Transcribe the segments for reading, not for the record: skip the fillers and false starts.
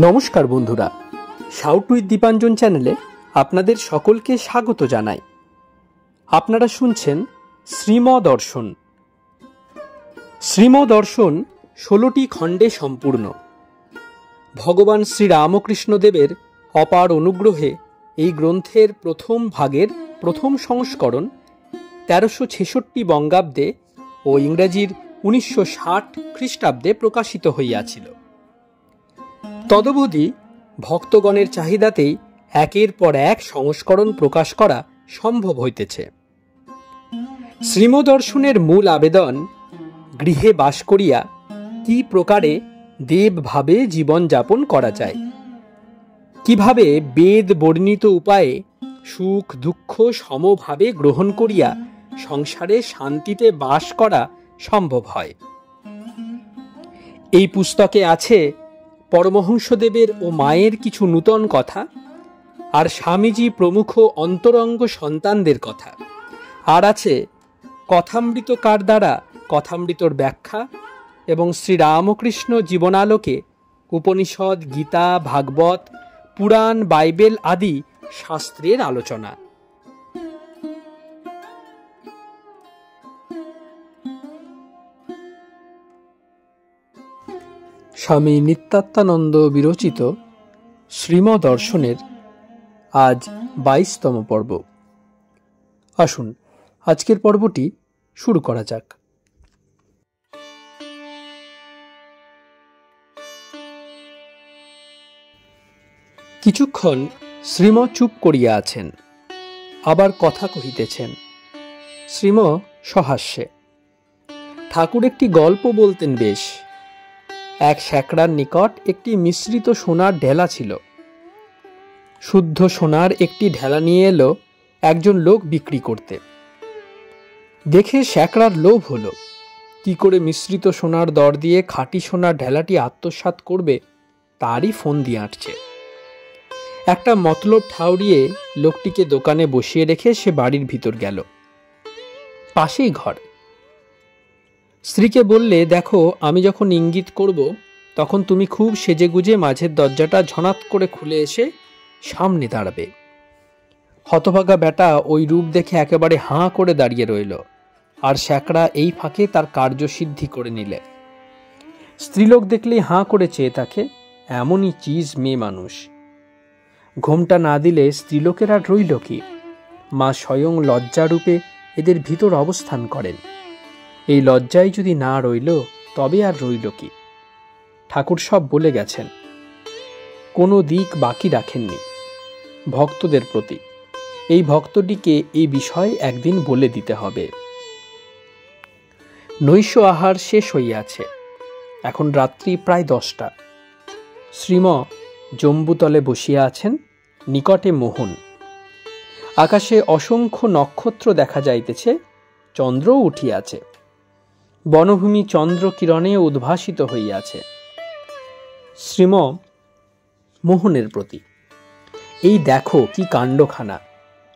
নমস্কার বন্ধুরা, shout with Dipanjan চ্যানেলে আপনাদের সকলকে স্বাগত জানাই। আপনারা শুনছেন শ্রীমদর্শন। শ্রীমদর্শন 16টি খণ্ডে সম্পূর্ণ। ভগবান শ্রীরামকৃষ্ণদেবের অপার অনুগ্রহে এই গ্রন্থের প্রথম ভাগের প্রথম সংস্করণ 1366 বঙ্গাব্দে ও ইংরেজির 1960 খ্রিস্টাব্দে প্রকাশিত হইয়াছিল। তদবধি ভক্তগণের চাহিদাতেই একের পর এক সংস্করণ প্রকাশ করা সম্ভব হইতেছে। শ্রীমদর্শনের মূল আবেদন, গৃহে বাস করিয়া কি প্রকারে দেবভাবে জীবনযাপন করা যায়, কিভাবে বেদ বর্ণিত উপায়ে সুখ দুঃখ সমভাবে গ্রহণ করিয়া সংসারে শান্তিতে বাস করা সম্ভব হয়। এই পুস্তকে আছে পরমহংসদেবের ও মায়ের কিছু নূতন কথা, আর স্বামীজি প্রমুখ অন্তরঙ্গ সন্তানদের কথা, আর আছে কথামৃতকার দ্বারা কথামৃতর ব্যাখ্যা এবং শ্রীরামকৃষ্ণ জীবনালোকে উপনিষদ, গীতা, ভাগবত, পুরাণ, বাইবেল আদি শাস্ত্রের আলোচনা। স্বামী নিত্যাত্মানন্দ বিরচিত শ্রীমদর্শনের আজ 22তম পর্ব। আসুন আজকের পর্বটি শুরু করা যাক। কিছুক্ষণ শ্রীম চুপ করিয়া আছেন, আবার কথা কহিতেছেন। শ্রীম সহাস্যে। ঠাকুর একটি গল্প বলতেন বেশ। এক শ্যাকরার নিকট একটি মিশ্রিত সোনার ঢেলা ছিল। শুদ্ধ সোনার একটি ঢেলা নিয়ে এলো একজন লোক বিক্রি করতে। দেখে শ্যাকরার লোভ হলো, কি করে মিশ্রিত সোনার দর দিয়ে খাঁটি সোনার ঢেলাটি আত্মসাৎ করবে তারই ফোন দিয়ে আঁটছে। একটা মতলব ঠাউরিয়ে লোকটিকে দোকানে বসিয়ে রেখে সে বাড়ির ভিতর গেল। পাশেই ঘর। স্ত্রীকে বললে, দেখো, আমি যখন ইঙ্গিত করব তখন তুমি খুব সেজেগুজে মাঝের দরজাটা ঝনাত করে খুলে এসে সামনে দাঁড়াবে। হতভাগা বেটা ওই রূপ দেখে একেবারে হাঁ করে দাঁড়িয়ে রইল, আর শ্যাকরা এই ফাঁকে তার কার্যসিদ্ধি করে নিলে। স্ত্রীলোক দেখলেই হাঁ করে চেয়ে থাকে, এমনই চিজ মেয়ে মানুষ। ঘোমটা না দিলে স্ত্রীলোকের আর রইল কি? মা স্বয়ং লজ্জারূপে এদের ভিতর অবস্থান করেন। এই লজ্জায় যদি না রইল তবে আর রইল কি? ঠাকুর সব বলে গেছেন, কোনো দিক বাকি রাখেননি ভক্তদের প্রতি। এই ভক্তটিকে এই বিষয় একদিন বলে দিতে হবে। নৈশ আহার শেষ হইয়াছে। এখন রাত্রি প্রায় 10টা। শ্রীম জম্বুতলে বসিয়া আছেন, নিকটে মোহন। আকাশে অসংখ্য নক্ষত্র দেখা যাইতেছে, চন্দ্রও উঠিয়াছে। বনভূমি চন্দ্র কিরণে উদ্ভাসিত হইয়াছে। শ্রীম মোহনের প্রতি, এই দেখো কি কাণ্ডখানা,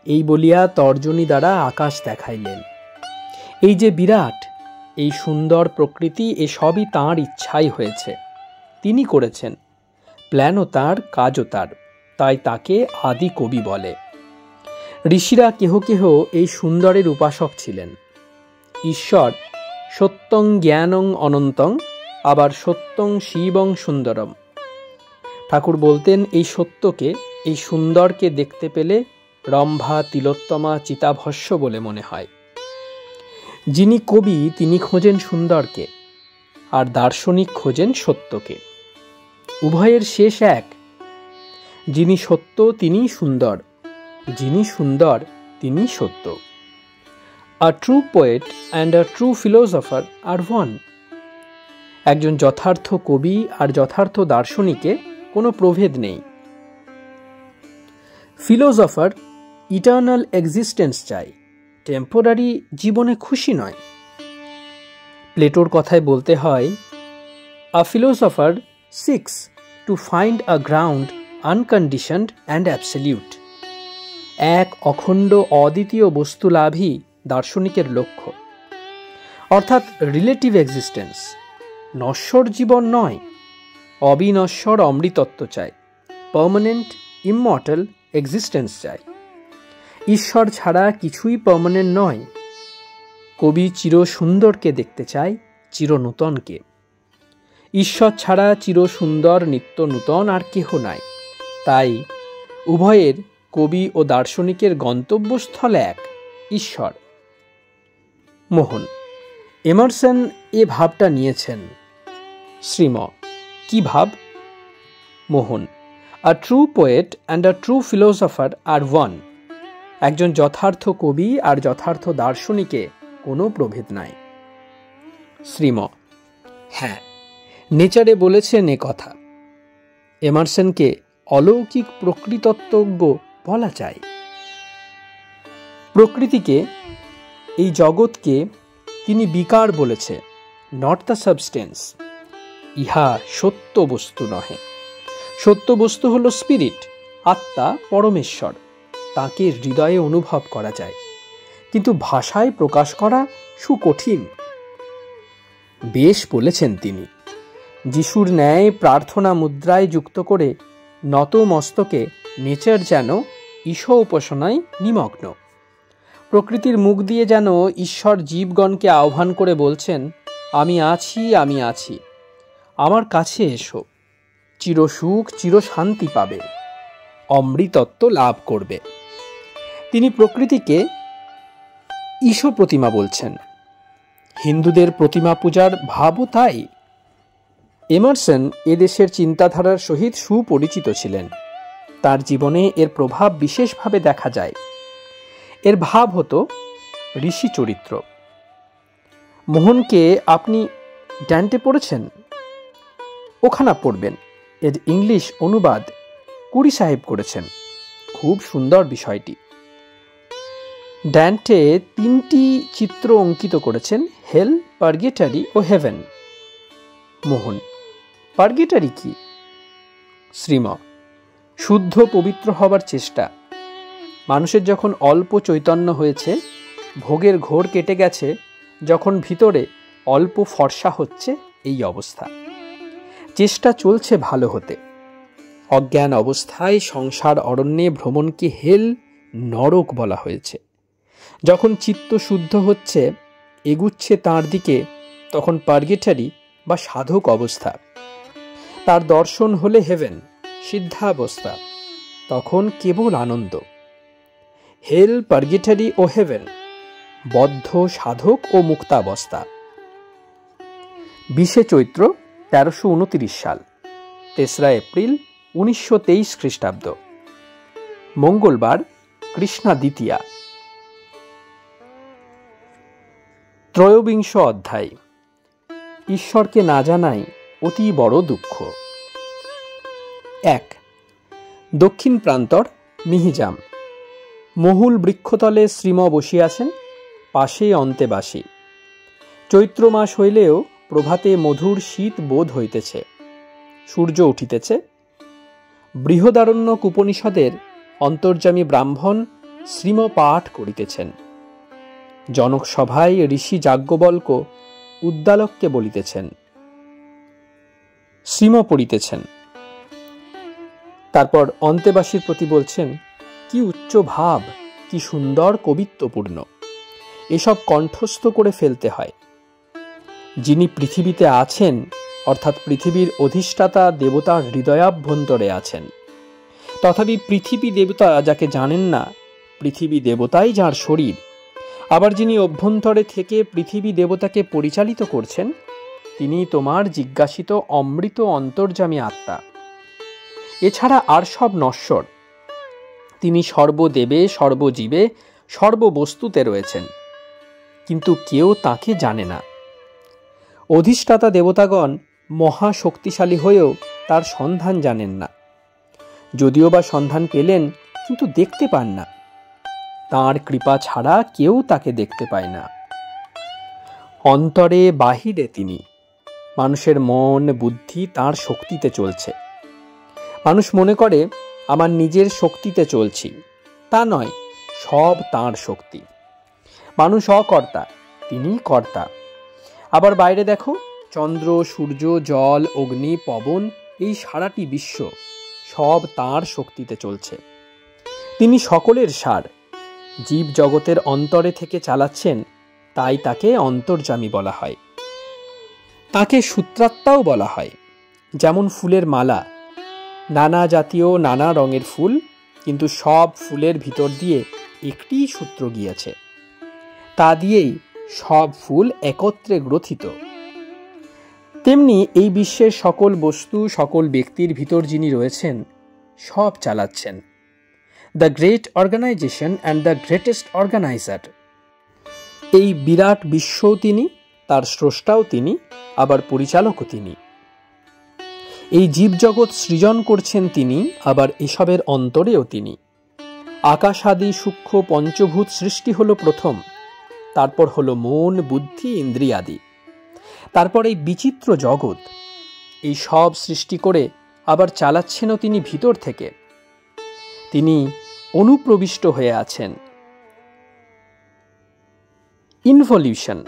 এই বলিয়া তর্জনী দ্বারা আকাশ দেখাইলেন। এই যে বিরাট, এই সুন্দর প্রকৃতি, এ সবই তাঁর ইচ্ছাই হয়েছে, তিনি করেছেন। প্ল্যানও তাঁর, কাজও তাঁর, তাই তাকে আদি কবি বলে। ঋষিরা কেহ কেহ এই সুন্দরের উপাসক ছিলেন। ঈশ্বর সত্যং জ্ঞানং অনন্তং, আবার সত্যং শিবং সুন্দরম। ঠাকুর বলতেন, এই সত্যকে, এই সুন্দরকে দেখতে পেলে রম্ভা, তিলোত্তমা, চিতাভস্য বলে মনে হয়। যিনি কবি তিনি খোঁজেন সুন্দরকে, আর দার্শনিক খোঁজেন সত্যকে। উভয়ের শেষ এক। যিনি সত্য তিনি সুন্দর, যিনি সুন্দর তিনি সত্য। A true poet and a true philosopher are one. একজন যথার্থ কবি আর যথার্থ দার্শনিকে কোনো প্রভেদ নেই। ফিলোসফার ইটার্নাল এক্সিস্টেন্স চায়, টেম্পোরারি জীবনে খুশি নয়। প্লেটোর কথায় বলতে হয়, a philosopher seeks to find a ground unconditioned and absolute. এক অখণ্ড অদ্বিতীয় বস্তু লাভই দার্শনিকের লক্ষ্য, অর্থাৎ রিলেটিভ এক্সিস্টেন্স, নশ্বর জীবন নয়। অবিনশ্বর অমৃতত্ব চায়, পার্মানেন্ট ইমমর্টাল এক্সিস্টেন্স চায়। ঈশ্বর ছাড়া কিছুই পার্মানেন্ট নয়। কবি চির সুন্দরকে দেখতে চায়, চির নূতনকে। ঈশ্বর ছাড়া চির সুন্দর নিত্য নূতন আর কেহ নাই। তাই উভয়ের, কবি ও দার্শনিকের গন্তব্যস্থল এক, ঈশ্বর। মোহন: এমারসন এ ভাবটা নিয়েছেন। শ্রীম: কি ভাব? Mohan: a true poet and a true philosopher are one. একজন যথার্থ কবি আর যথার্থ দার্শনিকে কোনো প্রভেদ নাই। শ্রীম: হ্যাঁ, নেচারে বলেছেন এ কথা। এমারসনকে অলৌকিক প্রকৃতত্ত্বজ্ঞ বলা যায়। প্রকৃতিকে, এই জগৎকে তিনি বিকার বলেছে, নট দ্য সাবস্টেন্স। ইহা সত্য বস্তু নহে। সত্য বস্তু হল স্পিরিট, আত্মা, পরমেশ্বর। তাকে হৃদয়ে অনুভব করা যায়, কিন্তু ভাষায় প্রকাশ করা সুকঠিন। বেশ বলেছেন তিনি। যিশুর ন্যায় প্রার্থনা মুদ্রায় যুক্ত করে নত মস্তকে নেচার যেন ঈশ উপাসনায় নিমগ্ন। প্রকৃতির মুখ দিয়ে যেন ঈশ্বর জীবগণকে আহ্বান করে বলছেন, আমি আছি, আমি আছি, আমার কাছে এসো, চিরসুখ চির শান্তি পাবে, অমৃতত্ব লাভ করবে। তিনি প্রকৃতিকে ঈশ প্রতিমা বলছেন। হিন্দুদের প্রতিমা পূজার ভাবও তাই। এমারসন এদেশের চিন্তাধারার সহিত সুপরিচিত ছিলেন। তার জীবনে এর প্রভাব বিশেষভাবে দেখা যায়। এর ভাব হতো ঋষি চরিত্র। মোহনকে আপনি ড্যান্টে পড়েছেন? ওখানা পড়বেন। এর ইংলিশ অনুবাদ কুরি সাহেব করেছেন। খুব সুন্দর বিষয়টি। ড্যান্টে 3টি চিত্র অঙ্কিত করেছেন, হেল, পার্গেটারি ও হেভেন। মোহন: পার্গেটারি কি? শ্রীম: শুদ্ধ পবিত্র হবার চেষ্টা। মানুষের যখন অল্প চৈতন্য হয়েছে, ভোগের ঘোর কেটে গেছে, যখন ভিতরে অল্প ফর্সা হচ্ছে, এই অবস্থা। চেষ্টা চলছে ভালো হতে। অজ্ঞান অবস্থায় সংসার অরণ্যে ভ্রমণকে হেল, নরক বলা হয়েছে। যখন চিত্ত শুদ্ধ হচ্ছে, এগুচ্ছে তাঁর দিকে, তখন পার্গেটারি বা সাধক অবস্থা। তার দর্শন হলে হেভেন, সিদ্ধাবস্থা, তখন কেবল আনন্দ। হেল, পার্গেটারি ও হেভেন, বদ্ধ, সাধক ও মুক্তাবস্থা। 20 চৈত্র 1329 সাল, 3রা এপ্রিল 1923 খ্রিস্টাব্দ, মঙ্গলবার, কৃষ্ণা দ্বিতীয়া। 23 অধ্যায়। ঈশ্বরকে না জানাই অতি বড় দুঃখ। 1। দক্ষিণ প্রান্তর, মিহিজাম। মহুল বৃক্ষতলে শ্রীম বসিয়াছেন, পাশে অন্তেবাসী। চৈত্র মাস হইলেও প্রভাতে মধুর শীত বোধ হইতেছে। সূর্য উঠিতেছে। বৃহদারণ্যক উপনিষদের অন্তর্যামী ব্রাহ্মণ শ্রীম পাঠ করিতেছেন। জনক সভায় ঋষি যাজ্ঞবল্ক উদ্দালককে বলিতেছেন। শ্রীম পড়িতেছেন। তারপর অন্তেবাসীর প্রতি বলছেন, কি উচ্চ ভাব, কি সুন্দর কবিত্বপূর্ণ। এসব কণ্ঠস্থ করে ফেলতে হয়। যিনি পৃথিবীতে আছেন, অর্থাৎ পৃথিবীর অধিষ্ঠাতা দেবতার হৃদয়াভ্যন্তরে আছেন। তথাপি পৃথিবী দেবতা যাকে জানেন না, পৃথিবী দেবতাই যার শরীর। আবার যিনি অভ্যন্তরে থেকে পৃথিবী দেবতাকে পরিচালিত করছেন, তিনি তোমার জিজ্ঞাসিত অমৃত অন্তর্যামী আত্মা। এছাড়া আর সব নশ্বর। তিনি সর্বদেবে, সর্বজীবে, সর্ববস্তুতে রয়েছেন, কিন্তু কেউ তাকে জানে না। অধিষ্ঠাতা দেবতাগণ মহা শক্তিশালী হয়েও তার সন্ধান জানেন না। যদিও বা সন্ধান পেলেন, কিন্তু দেখতে পান না। তাঁর কৃপা ছাড়া কেউ তাকে দেখতে পায় না। অন্তরে বাহিরে তিনি। মানুষের মন বুদ্ধি তাঁর শক্তিতে চলছে। মানুষ মনে করে আমার নিজের শক্তিতে চলছি। তা নয়, সব তাঁর শক্তি। মানুষ অকর্তা, তিনি কর্তা। আবার বাইরে দেখো, চন্দ্র, সূর্য, জল, অগ্নি, পবন এই সারাটি বিশ্ব সব তাঁর শক্তিতে চলছে। তিনি সকলের সার, জীব জগতের অন্তরে থেকে চালাচ্ছেন, তাই তাকে অন্তর্যামী বলা হয়। তাকে সূত্রাত্মাও বলা হয়। যেমন ফুলের মালা, নানা জাতীয় নানা রঙের ফুল, কিন্তু সব ফুলের ভিতর দিয়ে একটিই সূত্র গিয়েছে, তা দিয়েই সব ফুল একত্রে গ্রথিত। তেমনি এই বিশ্বের সকল বস্তু, সকল ব্যক্তির ভিতর যিনি রয়েছেন, সব চালাচ্ছেন। The great organization and the greatest organizer. এই বিরাট বিশ্বও তিনি, তার স্রষ্টাও তিনি, আবার পরিচালকও তিনি। এই জীবজগৎ সৃজন করছেন তিনি, আবার এসবের অন্তরেও তিনি। আকাশাদি সূক্ষ্ম পঞ্চভূত সৃষ্টি হলো প্রথম, তারপর হলো মন, বুদ্ধি, ইন্দ্রিয়াদি, তারপর এই বিচিত্র জগৎ। এই সব সৃষ্টি করে আবার চালাচ্ছেনও তিনি ভিতর থেকে। তিনি অনুপ্রবিষ্ট হয়ে আছেন। ইনভলিউশন,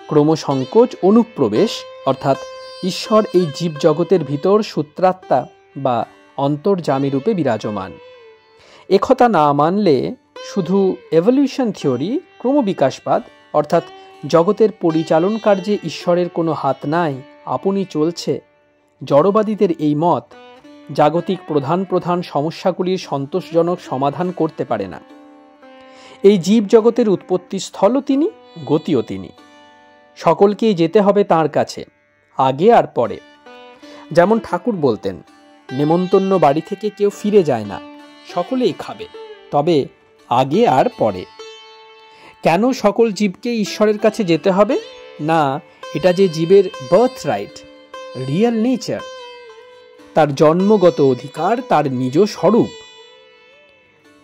ক্রমসংকোচ, অনুপ্রবেশ, অর্থাৎ ঈশ্বর এই জীব জগতের ভিতর সূত্রাত্মা বা অন্তর্যামী রূপে বিরাজমান। একথা না মানলে শুধু এভলিউশন থিওরি, ক্রমবিকাশবাদ, অর্থাৎ জগতের পরিচালন কার্যে ঈশ্বরের কোনো হাত নাই, আপনি চলছে, জড়বাদীদের এই মত জাগতিক প্রধান প্রধান সমস্যাগুলির সন্তোষজনক সমাধান করতে পারে না। এই জীব জগতের উৎপত্তি স্থলও তিনি, গতিও তিনি। সকলকেই যেতে হবে তাঁর কাছে, আগে আর পরে। যেমন ঠাকুর বলতেন, নেমন্তন্ন বাড়ি থেকে কেউ ফিরে যায় না, সকলেই খাবে, তবে আগে আর পরে। কেন সকল জীবকে ঈশ্বরের কাছে যেতে হবে? না, এটা যে জীবের বার্থ রাইট, রিয়েল নেচার, তার জন্মগত অধিকার, তার নিজ স্বরূপ।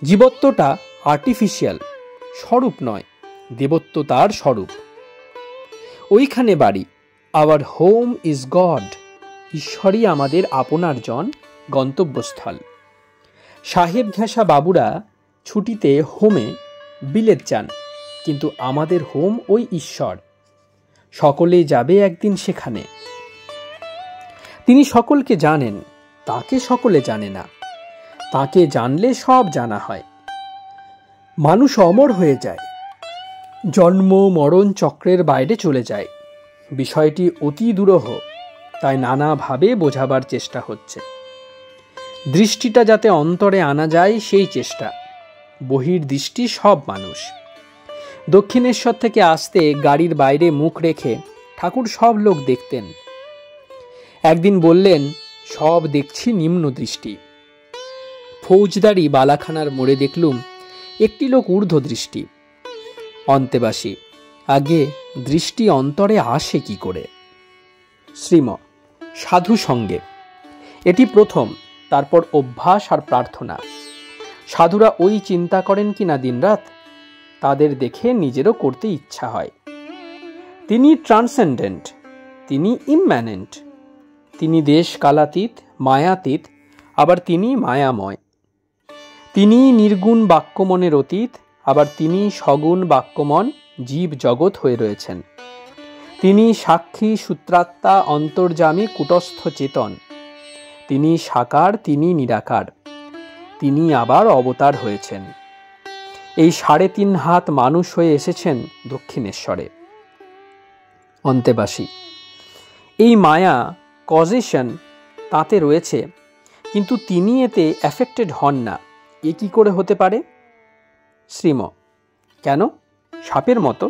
জীবত্বটা আর্টিফিশিয়াল, স্বরূপ নয়, দেবত্ব তার স্বরূপ। ওইখানে বাড়ি। Our home is god. ঈশ্বরই আমাদের আপনার জন, গন্তব্যস্থল। সাহেব ঘেঁষা বাবুরা ছুটিতে হোমে বিলেত যান, কিন্তু আমাদের হোম ওই ঈশ্বর। সকলেই যাবে একদিন সেখানে। তিনি সকলকে জানেন, তাকে সকলে জানে না। তাকে জানলে সব জানা হয়। মানুষ অমর হয়ে যায়, জন্ম মরণ চক্রের বাইরে চলে যায়। বিষয়টি অতি দুরূহ, তাই নানাভাবে বোঝাবার চেষ্টা হচ্ছে। দৃষ্টিটা যাতে অন্তরে আনা যায় সেই চেষ্টা। বহির্দৃষ্টি সব মানুষ। দক্ষিণেশ্বর থেকে আসতে গাড়ির বাইরে মুখ রেখে ঠাকুর সব লোক দেখতেন। একদিন বললেন, সব দেখছি নিম্ন দৃষ্টি। ফৌজদারি বালাখানার মোড়ে দেখলুম একটি লোক ঊর্ধ্ব দৃষ্টি। অন্তেবাসী, আগে দৃষ্টি অন্তরে আসে কি করে? শ্রীম সাধু সঙ্গে। এটি প্রথম, তারপর অভ্যাস আর প্রার্থনা। সাধুরা ওই চিন্তা করেন কিনা দিনরাত, তাদের দেখে নিজেরও করতে ইচ্ছা হয়। তিনি ট্রান্সেন্ডেন্ট, তিনি ইমম্যানেন্ট, তিনি দেশ কালাতীত, মায়াতীত, আবার তিনি মায়াময়। তিনি নির্গুণ বাক্যমনের অতীত, আবার তিনি সগুণ বাক্যমন জীব জগৎ হয়ে রয়েছেন। তিনি সাক্ষী, সূত্রাত্মা, অন্তর্যামী, কূটস্থ চেতন। তিনি সাকার, তিনি নিরাকার, তিনি আবার অবতার হয়েছেন। এই 3.5 হাত মানুষ হয়ে এসেছেন দক্ষিণেশ্বরে। অন্তেবাসী, এই মায়া কজেশন তাতে রয়েছে, কিন্তু তিনি এতে অ্যাফেক্টেড হন না। এ কি করে হতে পারে? শ্রীম কেন? সাপের মতো।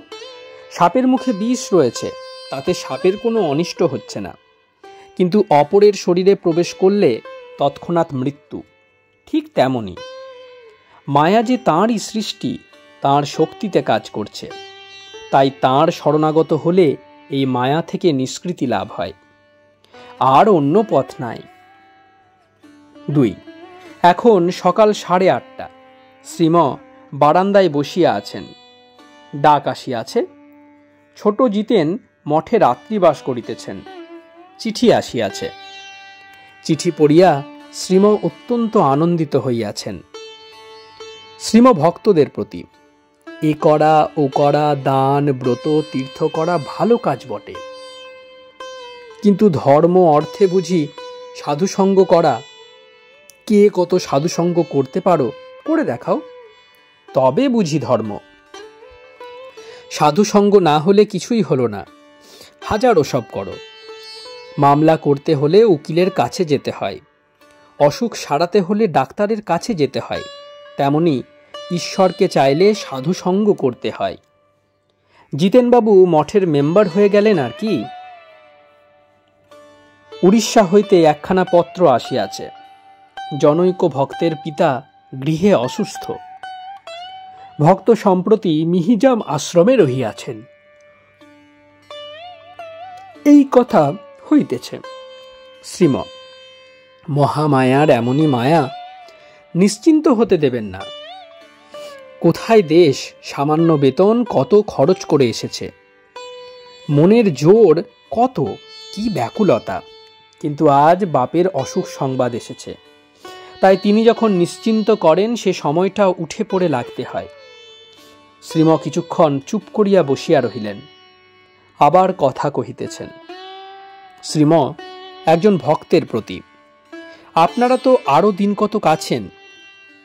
সাপের মুখে বিষ রয়েছে, তাতে সাপের কোনো অনিষ্ট হচ্ছে না, কিন্তু অপরের শরীরে প্রবেশ করলে তৎক্ষণাৎ মৃত্যু। ঠিক তেমনই মায়া যে তাঁরই সৃষ্টি, তাঁর শক্তিতে কাজ করছে। তাই তাঁর শরণাগত হলে এই মায়া থেকে নিষ্কৃতি লাভ হয়, আর অন্য পথ নাই। 2 এখন সকাল 8:30। শ্রীম বারান্দায় বসিয়া আছেন। ডাক আসিয়াছে। ছোট জিতেন মঠে রাত্রিবাস করিতেছেন। চিঠি আসিয়াছে। চিঠি পড়িয়া শ্রীম অত্যন্ত আনন্দিত হইয়াছেন। শ্রীম ভক্তদের প্রতি এ করা ও করা, দান ব্রত তীর্থ করা ভালো কাজ বটে, কিন্তু ধর্ম অর্থে বুঝি সাধুসঙ্গ করা, কে কত সাধুসঙ্গ করতে পারো করে দেখাও, তবে বুঝি ধর্ম। সাধুসঙ্গ না হলে কিছুই হলো না, হাজারো সব করো। মামলা করতে হলে উকিলের কাছে যেতে হয়, অসুখ সারাতে হলে ডাক্তারের কাছে যেতে হয়, তেমনি ঈশ্বরকে চাইলে সাধুসঙ্গ করতে হয়। জিতেনবাবু মঠের মেম্বার হয়ে গেলেন আর কি। উড়িষ্যা হইতে একখানা পত্র আসিয়াছে। জনৈক ভক্তের পিতা গৃহে অসুস্থ। ভক্ত সম্প্রতি মিহিজাম আশ্রমে রহিয়াছেন। এই কথা হইতেছে। শ্রীম, মহামায়ার এমনই মায়া, নিশ্চিন্ত হতে দেবেন না। কোথায় দেশ, সামান্য বেতন কত খরচ করে এসেছে, মনের জোর কত, কি ব্যাকুলতা, কিন্তু আজ বাপের অসুখ সংবাদ এসেছে। তাই তিনি যখন নিশ্চিন্ত করেন সে সময়টা উঠে পড়ে লাগতে হয়। শ্রীম কিছুক্ষণ চুপ করিয়া বসিয়া রহিলেন, আবার কথা কহিতেছেন। শ্রীম, একজন ভক্তের প্রতি আপনারা তো আরও দিন কতক আছেন,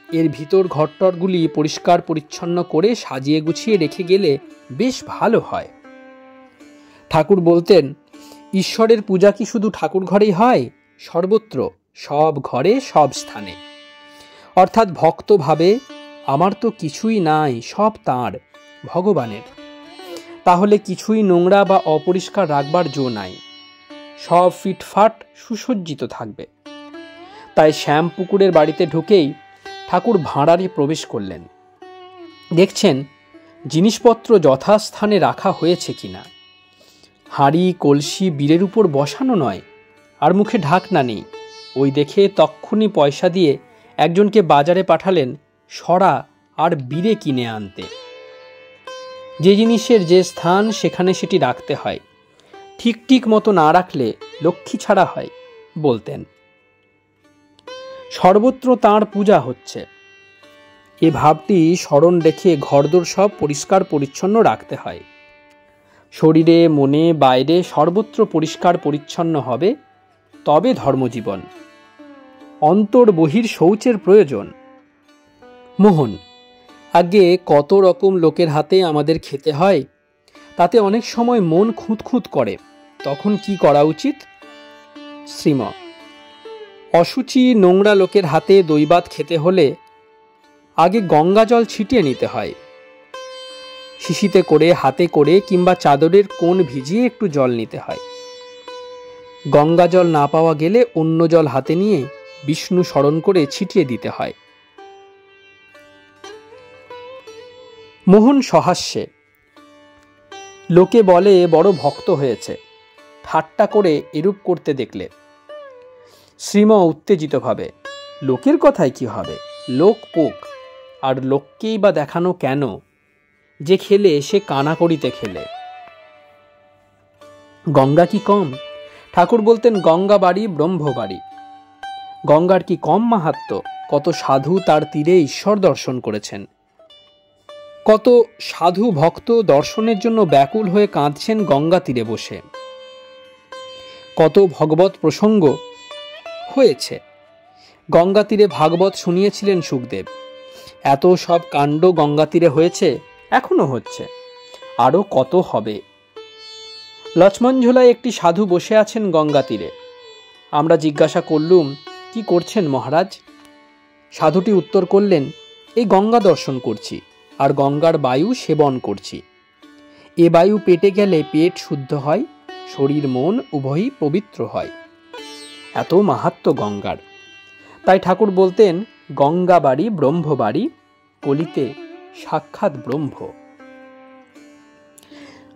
এর ভিতর ঘরটরগুলি পরিষ্কার পরিচ্ছন্ন করে সাজিয়ে গুছিয়ে রেখে গেলে বেশ ভালো হয়। ঠাকুর বলতেন, ঈশ্বরের পূজা কি শুধু ঠাকুর ঘরেই হয়? সর্বত্র, সব ঘরে, সব স্থানে। অর্থাৎ ভক্ত ভাবে আমার তো কিছুই নাই, সব তাঁর, ভগবানের। তাহলে কিছুই নোংরা বা অপরিষ্কার রাখবার জো নাই, সব ফিটফাট সুসজ্জিত থাকবে। তাই শ্যামপুকুরের বাড়িতে ঢুকেই ঠাকুর ভাঁড়ারে প্রবেশ করলেন। দেখছেন জিনিসপত্র যথাস্থানে রাখা হয়েছে কিনা। হাঁড়ি কলসি বীরের উপর বসানো নয়, আর মুখে ঢাকনা নেই। ওই দেখে তক্ষুনি পয়সা দিয়ে একজনকে বাজারে পাঠালেন সরা আর বীরে কিনে আনতে। যে জিনিসের যে স্থান সেখানে সেটি রাখতে হয়, ঠিক ঠিক মতো না রাখলে লক্ষ্মী ছাড়া হয় বলতেন। সর্বত্র তাঁর পূজা হচ্ছে, এ ভাবটি স্মরণ রেখে ঘরদোর সব পরিষ্কার পরিচ্ছন্ন রাখতে হয়। শরীরে মনে বাইরে সর্বত্র পরিষ্কার পরিচ্ছন্ন হবে, তবে ধর্মজীবন। অন্তর বহির শৌচের প্রয়োজন। মোহন, আগে কত রকম লোকের হাতে আমাদের খেতে হয়, তাতে অনেক সময় মন খুঁতখুঁত করে, তখন কি করা উচিত? শ্রীম, অসুচি নোংরা লোকের হাতে দইভাত খেতে হলে আগে গঙ্গা জল ছিটিয়ে নিতে হয়। শিশিতে করে, হাতে করে কিংবা চাদরের কোণ ভিজিয়ে একটু জল নিতে হয়। গঙ্গা জল না পাওয়া গেলে অন্য জল হাতে নিয়ে বিষ্ণু স্মরণ করে ছিটিয়ে দিতে হয়। মোহন সহাস্যে, লোকে বলে বড় ভক্ত হয়েছে, ঠাট্টা করে এরূপ করতে দেখলে। শ্রীম উত্তেজিতভাবে, লোকের কথায় কি হবে, লোক পোক, আর লোককেই বা দেখানো কেন? যে খেলে সে কানা করিতে খেলে। গঙ্গা কি কম? ঠাকুর বলতেন গঙ্গা বাড়ি ব্রহ্মবাড়ি। গঙ্গার কি কম মাহাত্ম্য? কত সাধু তার তীরে ঈশ্বর দর্শন করেছেন, কত সাধু ভক্ত দর্শনের জন্য ব্যাকুল হয়ে কাঁদছেন গঙ্গা তীরে বসে। কত ভগবত প্রসঙ্গ হয়েছে। গঙ্গা তীরে ভাগবত শুনিয়েছিলেন সুখদেব। এত সব কাণ্ড গঙ্গা তীরে হয়েছে, এখনো হচ্ছে, আরো কত হবে। লক্ষ্মণঝোলায় একটি সাধু বসে আছেন গঙ্গা তীরে। আমরা জিজ্ঞাসা করলুম, কি করছেন মহারাজ? সাধুটি উত্তর করলেন, এই গঙ্গা দর্শন করছি আর গঙ্গার বায়ু সেবন করছি। এ বায়ু পেটে গেলে পেট শুদ্ধ হয়, শরীর মন উভয়ই পবিত্র হয়। এত মাহাত্ম্য গঙ্গার। তাই ঠাকুর বলতেন গঙ্গা বাড়ি ব্রহ্মবাড়ি, কলিতে সাক্ষাৎ ব্রহ্ম।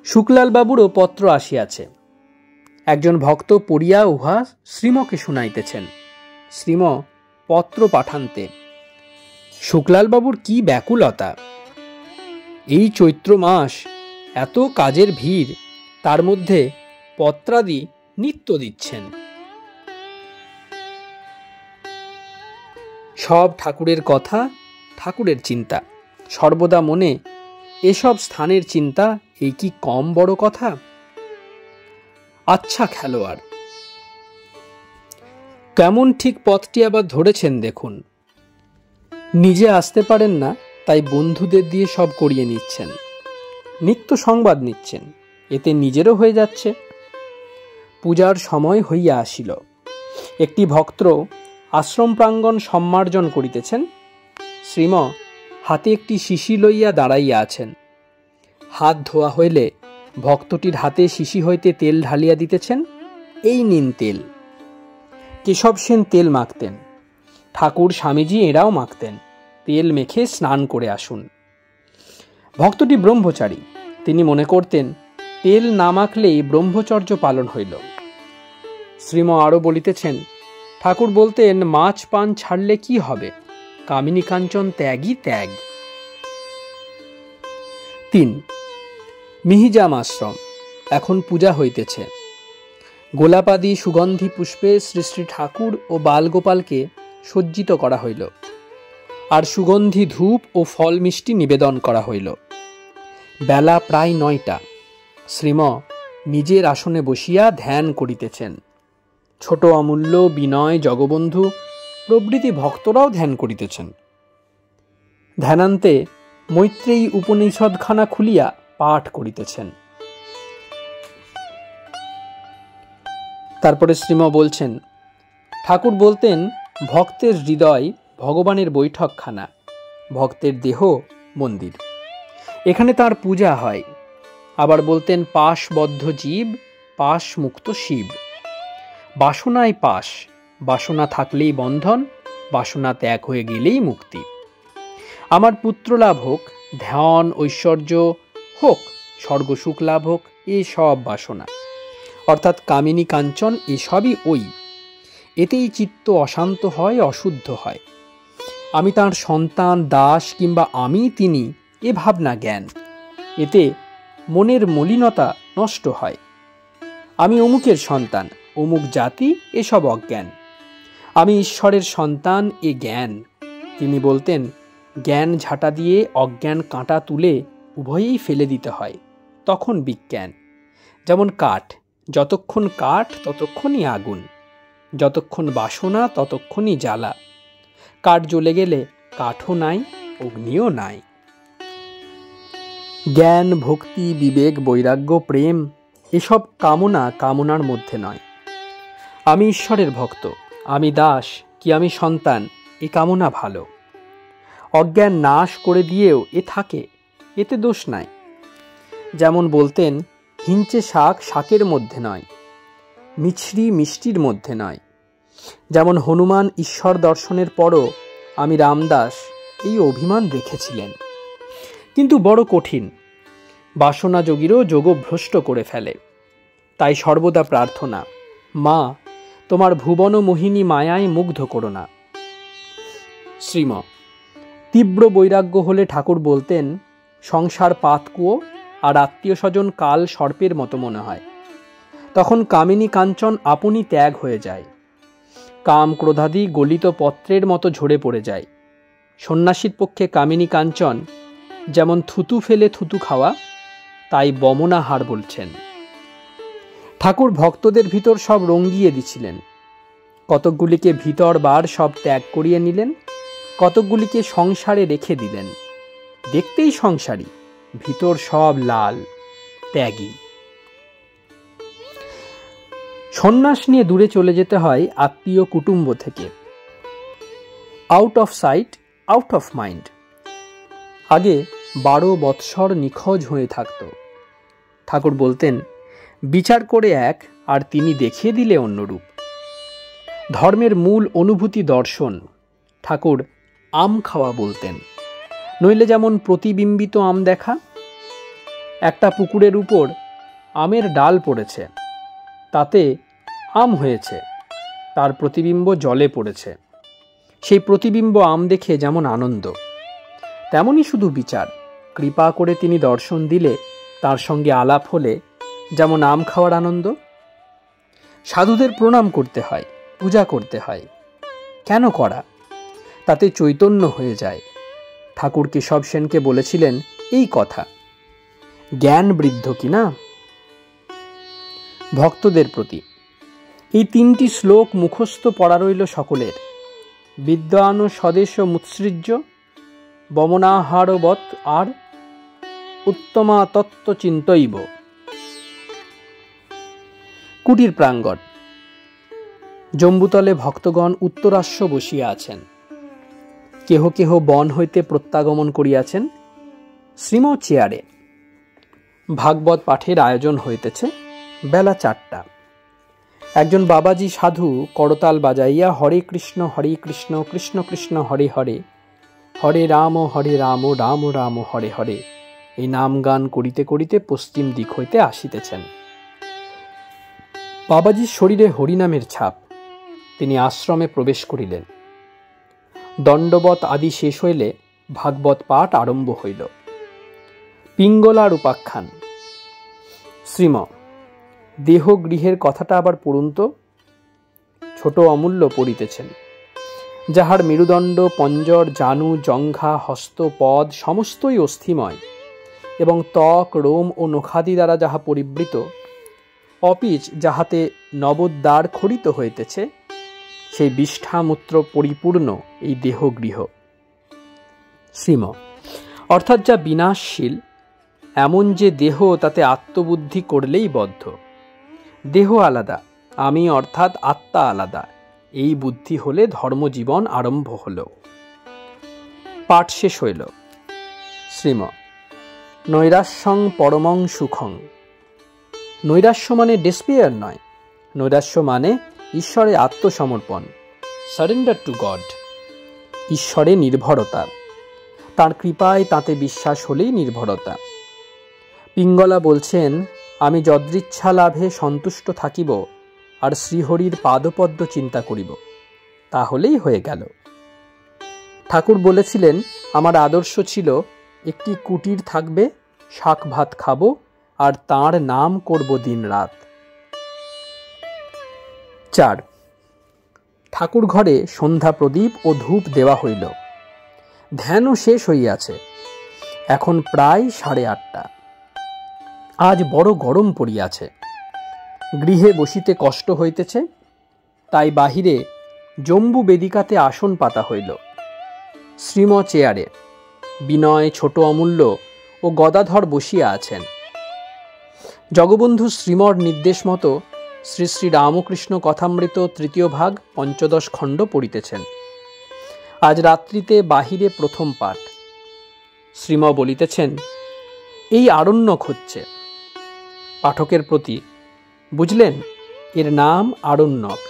শুকলাল বাবুরও পত্র আসিয়াছে। একজন ভক্ত পড়িয়া উহা শ্রীমকে শুনাইতেছেন। শ্রীম পত্র পাঠান্তে। শুকলাল বাবুর কি ব্যাকুলতা! এই চৈত্র মাস, এত কাজের ভিড়, তার মধ্যে পত্রাদি নিত্য দিচ্ছেন। সব ঠাকুরের কথা, ঠাকুরের চিন্তা সর্বদা মনে। এসব স্থানের চিন্তা, এই কি কম বড় কথা? আচ্ছা খেলোয়াড়, কেমন ঠিক পথটি আবার ধরেছেন দেখুন। নিজে আসতে পারেন না, তাই বন্ধুদের দিয়ে সব করিয়ে নিচ্ছেন, নিত্য সংবাদ নিচ্ছেন, এতে নিজেরও হয়ে যাচ্ছে। পূজার সময় হইয়া আসিল। একটি ভক্ত আশ্রম প্রাঙ্গণ সম্মার্জন করিতেছেন। শ্রীম হাতে একটি শিশি লইয়া দাঁড়াইয়া আছেন। হাত ধোয়া হইলে ভক্তটির হাতে শিশি হইতে তেল ঢালিয়া দিতেছেন। এই নিন তেল। কেশব সেন তেল মাখতেন, ঠাকুর স্বামীজি এরাও মাখতেন। তেল মেখে স্নান করে আসুন। ভক্তটি ব্রহ্মচারী, তিনি মনে করতেন তেল না মাখলেই ব্রহ্মচর্য পালন হইল। শ্রীম আরও বলিতেছেন, ঠাকুর বলতেন মাছ পান ছাড়লে কি হবে, কামিনী কাঞ্চন ত্যাগই ত্যাগ। 3. মিহিজাম আশ্রম। এখন পূজা হইতেছে। গোলাপাদি সুগন্ধি পুষ্পে শ্রী শ্রী ঠাকুর ও বালগোপালকে সজ্জিত করা হইল, আর সুগন্ধি ধূপ ও ফল মিষ্টি নিবেদন করা হইল। বেলা প্রায় 9টা। শ্রীম নিজের আসনে বসিয়া ধ্যান করিতেছেন। ছোট অমূল্য, বিনয়, জগবন্ধু প্রভৃতি ভক্তরাও ধ্যান করিতেছেন। ধ্যানান্তে মৈত্রেয়ী উপনিষদখানা খুলিয়া পাঠ করিতেছেন। তারপরে শ্রীম বলছেন, ঠাকুর বলতেন ভক্তের হৃদয় ভগবানের বৈঠকখানা, ভক্তের দেহ মন্দির, এখানে তার পূজা হয়। আবার বলতেন পাশবদ্ধ জীব, পাশ মুক্ত শিব। বাসনায় পাশ, বাসনা থাকলেই বন্ধন, বাসনা ত্যাগ হয়ে গেলেই মুক্তি। আমার পুত্র লাভ হোক, ধ্যান ঐশ্বর্য হোক, স্বর্গসুখ লাভ হোক, এসব বাসনা, অর্থাৎ কামিনী কাঞ্চন, এসবই ওই। এতেই চিত্ত অশান্ত হয়, অশুদ্ধ হয়। আমি তার সন্তান, দাস কিংবা আমি তিনি, এ ভাবনা জ্ঞান। এতে মনের মলিনতা নষ্ট হয়। আমি অমুকের সন্তান, অমুক জাতি, এসব অজ্ঞান। আমি ঈশ্বরের সন্তান, এ জ্ঞান। তিনি বলতেন জ্ঞান ঝাঁটা দিয়ে অজ্ঞান কাঁটা তুলে উভয়েই ফেলে দিতে হয়, তখন বিজ্ঞান। যেমন কাঠ, যতক্ষণ কাঠ ততক্ষণই আগুন, যতক্ষণ বাসনা ততক্ষণই জ্বালা। কাঠ জ্বলে গেলে কাঠও নাই, অগ্নিও নাই। জ্ঞান, ভক্তি, বিবেক, বৈরাগ্য, প্রেম, এসব কামনা কামনার মধ্যে নয়। আমি ঈশ্বরের ভক্ত, আমি দাস কি আমি সন্তান, এ কামনা ভালো। অজ্ঞান নাশ করে দিয়েও এ থাকে, এতে দোষ নাই। যেমন বলতেন হিঞ্চে শাক শাকের মধ্যে নয়, মিছরি মিষ্টির মধ্যে নয়। যেমন হনুমান ঈশ্বর দর্শনের পরও আমি রামদাস, এই অভিমান রেখেছিলেন। কিন্তু বড় কঠিন, বাসনা যোগীরও যোগভ্রষ্ট করে ফেলে। তাই সর্বদা প্রার্থনা, মা তোমার ভুবন মোহিনী মায়ায় মুগ্ধ করো না। শ্রীম তীব্র বৈরাগ্য হলে ঠাকুর বলতেন সংসার পাতকুয়ো, আর আত্মীয় স্বজন কাল সর্পের মতো মনে হয়। তখন কামিনী কাঞ্চন আপনি ত্যাগ হয়ে যায়। কাম ক্রোধাদি গলিত পত্রের মতো ঝরে পড়ে যায়। সন্ন্যাসীর পক্ষে কামিনী কাঞ্চন যেমন থুতু ফেলে থুতু খাওয়া, তাই বমনাহার বলছেন। ঠাকুর ভক্তদের ভিতর সব রঙ্গিয়ে দিছিলেন। কতকগুলিকে ভিতর বার সব ত্যাগ করিয়ে নিলেন, কতকগুলিকে সংসারে রেখে দিলেন। দেখতেই সংসারী, ভিতর সব লাল, ত্যাগী। সন্ন্যাস নিয়ে দূরে চলে যেতে হয় আত্মীয় কুটুম্ব থেকে। Out of sight, out of mind. আগে 12 বৎসর নিখোঁজ হয়ে থাকত। ঠাকুর বলতেন বিচার করে এক, আর তিনি দেখিয়ে দিলে অন্যরূপ। ধর্মের মূল অনুভূতি দর্শন। ঠাকুর আম খাওয়া বলতেন, নইলে যেমন প্রতিবিম্বিত আম দেখা। একটা পুকুরের উপর আমের ডাল পড়েছে, তাতে আম হয়েছে, তার প্রতিবিম্ব জলে পড়েছে। সেই প্রতিবিম্ব আম দেখে যেমন আনন্দ, তেমনই শুধু বিচার। কৃপা করে তিনি দর্শন দিলে, তার সঙ্গে আলাপ হলে যেমন আম খাওয়ার আনন্দ। সাধুদের প্রণাম করতে হয়, পূজা করতে হয়। কেন করা? তাতে চৈতন্য হয়ে যায়। ঠাকুর কেশব সেনকে বলেছিলেন এই কথা, জ্ঞান বৃদ্ধ কিনা। ভক্তদের প্রতি এই 3টি শ্লোক মুখস্থ পড়া রইল সকলের। বিদ্যান স্বদেশ মুৎসৃজ্য বমনাহারবৎ আর উত্তমা তত্ত্ব চিন্তৈব। কুটির প্রাঙ্গণ। জম্বুতলে ভক্তগণ উত্তরাস্য বসিয়া আছেন। কেহ কেহ বন হইতে প্রত্যাগমন করিয়াছেন। শ্রীম চেয়ারে। ভাগবত পাঠের আয়োজন হইতেছে। বেলা 4টা। একজন বাবাজি সাধু করতাল বাজাইয়া হরে কৃষ্ণ কৃষ্ণ কৃষ্ণ হরে হরে, হরে রাম রাম রাম হরে হরে এই নাম গান করিতে করিতে পশ্চিম দিক হইতে আসিতেছেন। বাবাজির শরীরে হরিনামের ছাপ। তিনি আশ্রমে প্রবেশ করিলেন। দণ্ডবত আদি শেষ হইলে ভাগবত পাঠ আরম্ভ হইল। পিঙ্গলার উপাখ্যান। শ্রীম দেহ গৃহের কথাটা আবার পড়ুন তো। ছোট অমূল্য পড়িতেছেন। যাহার মেরুদণ্ড, পঞ্জর, জানু, জঙ্ঘা, হস্ত, পদ সমস্তই অস্থিময় এবং ত্বক, রোম ও নখাদি দ্বারা যাহা পরিবৃত, অপিচ যাহাতে নবোদ্বার খড়িত হইতেছে, সেই বিষ্ঠামূত্র পরিপূর্ণ এই দেহগৃহ। শ্রীম অর্থাৎ যা বিনাশশীল, এমন যে দেহ তাতে আত্মবুদ্ধি করলেই বদ্ধ। দেহ আলাদা, আমি অর্থাৎ আত্মা আলাদা, এই বুদ্ধি হলে ধর্মজীবন আরম্ভ হল। পাঠ শেষ হইল। শ্রীম নৈরাশ্যং পরমং সুখং। নৈরাশ্য মানে ডেসপেয়ার নয়। নৈরাশ্য মানে ঈশ্বরে আত্মসমর্পণ, সারেন্ডার টু গড। ঈশ্বরে নির্ভরতা, তাঁর কৃপায় তাতে বিশ্বাস হলেই নির্ভরতা। পিঙ্গলা বলছেন, আমি যদৃচ্ছা লাভে সন্তুষ্ট থাকিব আর শ্রীহরির পাদপদ্ম চিন্তা করিব, তাহলেই হয়ে গেল। ঠাকুর বলেছিলেন, আমার আদর্শ ছিল একটি কুটির থাকবে, শাক ভাত খাবো আর তাঁর নাম করব দিন রাত। 4 ঠাকুর ঘরে সন্ধ্যা প্রদীপ ও ধূপ দেওয়া হইল। ধ্যানও শেষ হইয়াছে। এখন প্রায় 8:30। আজ বড় গরম পড়িয়াছে। গৃহে বসিতে কষ্ট হইতেছে, তাই বাহিরে জম্বু বেদিকাতে আসন পাতা হইল। শ্রীম চেয়ারে। বিনয়, ছোট অমূল্য ও গদাধর বসিয়া আছেন। জগবন্ধু শ্রীমর নির্দেশ মতো শ্রী শ্রী রামকৃষ্ণ কথামৃত 3য় ভাগ 15 খণ্ড পড়িতেছেন। আজ রাত্রিতে বাহিরে প্রথম পাঠ। শ্রীম বলিতেছেন, এই আরণ্যক হচ্ছে। পাঠকের প্রতি, বুঝলেন, এর নাম আরণ্যক।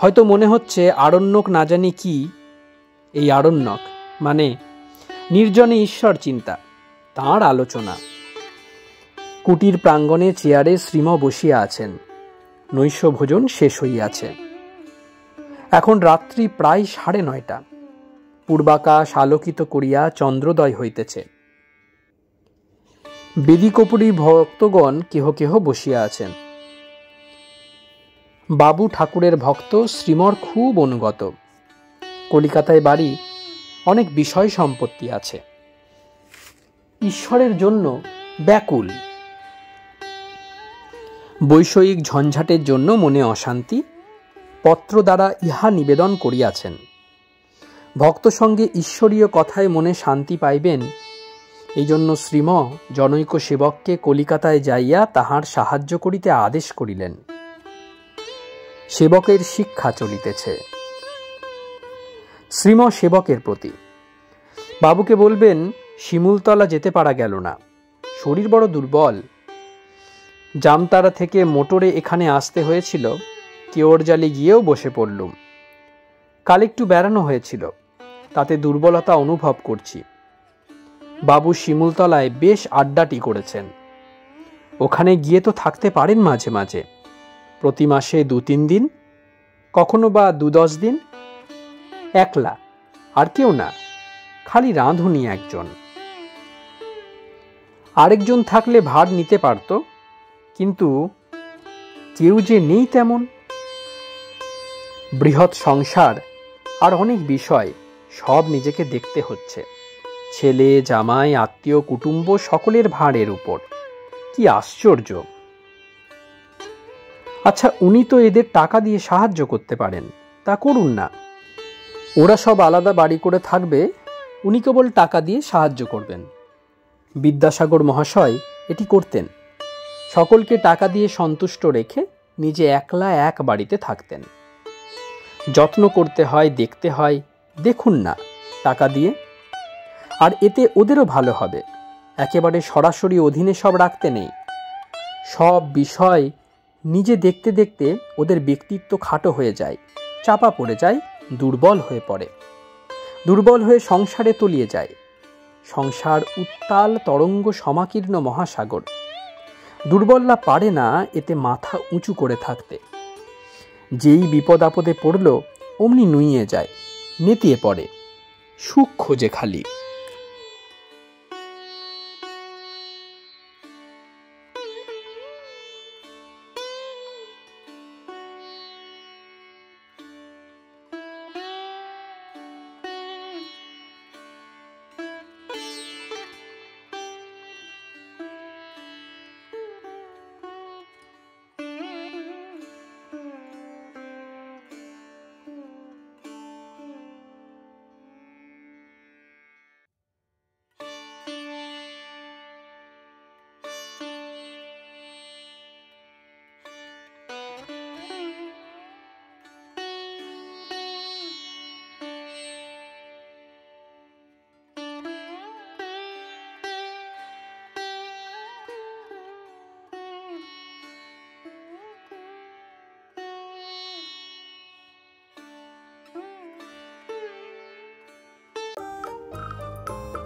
হয়তো মনে হচ্ছে আরণ্যক না জানি কি। এই আরণ্যক মানে নির্জনে ঈশ্বর চিন্তা, তাঁর আলোচনা। কুটির প্রাঙ্গণে চেয়ারে শ্রীম বসিয়া আছেন। নৈশ ভোজন শেষ হইয়াছে। এখন রাত্রি প্রায় 9:30। পূর্বাকাশ আলোকিত করিয়া চন্দ্রোদয় হইতেছে। বেদিকোপরি ভক্তগণ কেহ কেহ বসিয়া আছেন। বাবু ঠাকুরের ভক্ত, শ্রীমর খুব অনুগত। কলিকাতায় বাড়ি, অনেক বিষয় সম্পত্তি আছে। ঈশ্বরের জন্য ব্যাকুল। বৈষয়িক ঝঞ্ঝাটের জন্য মনে অশান্তি, পত্র দ্বারা ইহা নিবেদন করিয়াছেন। ভক্ত সঙ্গে ঈশ্বরীয় কথায় মনে শান্তি পাইবেন, এই জন্য শ্রীম জনৈক সেবককে কলিকাতায় যাইয়া তাহার সাহায্য করিতে আদেশ করিলেন। সেবকের শিক্ষা চলিতেছে। শ্রীম সেবকের প্রতি, বাবুকে বলবেন, শিমুলতলা যেতে পারা গেল না, শরীর বড় দুর্বল। জামতারা থেকে মোটরে এখানে আসতে হয়েছিল, কেওরজালি গিয়েও বসে পড়লুম। কাল একটু বেড়ানো হয়েছিল, তাতে দুর্বলতা অনুভব করছি। বাবু শিমুলতলায় বেশ আড্ডাটি করেছেন। ওখানে গিয়ে তো থাকতে পারেন মাঝে মাঝে, প্রতি মাসে 2-3 দিন, কখনো বা 2-10 দিন, একলা, আর কেউ না, খালি রাঁধুনি একজন। আরেকজন থাকলে ভার নিতে পারত, কিন্তু কেউ যে নেই তেমন। বৃহৎ সংসার আর অনেক বিষয়, সব নিজেকে দেখতে হচ্ছে। ছেলে, জামাই, আত্মীয়, কুটুম্ব সকলের ভার এর উপর। কি আশ্চর্য! আচ্ছা, উনি তো এদের টাকা দিয়ে সাহায্য করতে পারেন, তা করুন না। ওরা সব আলাদা বাড়ি করে থাকবে, উনি কেবল টাকা দিয়ে সাহায্য করবেন। বিদ্যাসাগর মহাশয় এটি করতেন। সকলকে টাকা দিয়ে সন্তুষ্ট রেখে নিজে একলা এক বাড়িতে থাকতেন। যত্ন করতে হয়, দেখতে হয়, দেখুন না টাকা দিয়ে। আর এতে ওদেরও ভালো হবে। একেবারে সরাসরি অধীনে সব রাখতে নেই। সব বিষয় নিজে দেখতে দেখতে ওদের ব্যক্তিত্ব খাটো হয়ে যায়, চাপা পড়ে যায়, দুর্বল হয়ে পড়ে। দুর্বল হয়ে সংসারে তলিয়ে যায়। সংসার উত্তাল তরঙ্গ সমাকীর্ণ মহাসাগর। দুর্বলরা পারে না এতে মাথা উঁচু করে থাকতে। যেই বিপদ আপদে পড়ল অমনি নুইয়ে যায়, নেতিয়ে পড়ে, সুখ খোঁজে খালি।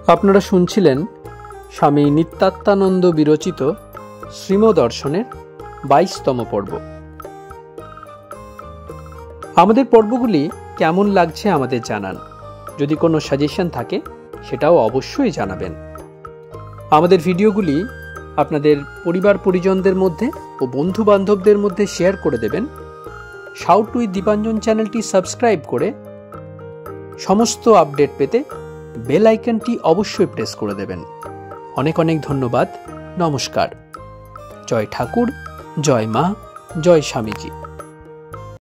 আপনারা শুনছিলেন স্বামী নিত্যাত্মানন্দ বিরচিত শ্রীমদর্শনের 22তম পর্ব। আমাদের পর্বগুলি কেমন লাগছে আমাদের জানান। যদি কোনো সাজেশন থাকে সেটাও অবশ্যই জানাবেন। আমাদের ভিডিওগুলি আপনাদের পরিবার পরিজনদের মধ্যে ও বন্ধু বান্ধবদের মধ্যে শেয়ার করে দেবেন। শাউট উইথ দীপাঞ্জন চ্যানেলটি সাবস্ক্রাইব করে সমস্ত আপডেট পেতে বেল আইকনটি অবশ্যই প্রেস করে দেবেন। অনেক অনেক ধন্যবাদ। নমস্কার। জয় ঠাকুর, জয় মা, জয় স্বামীজি।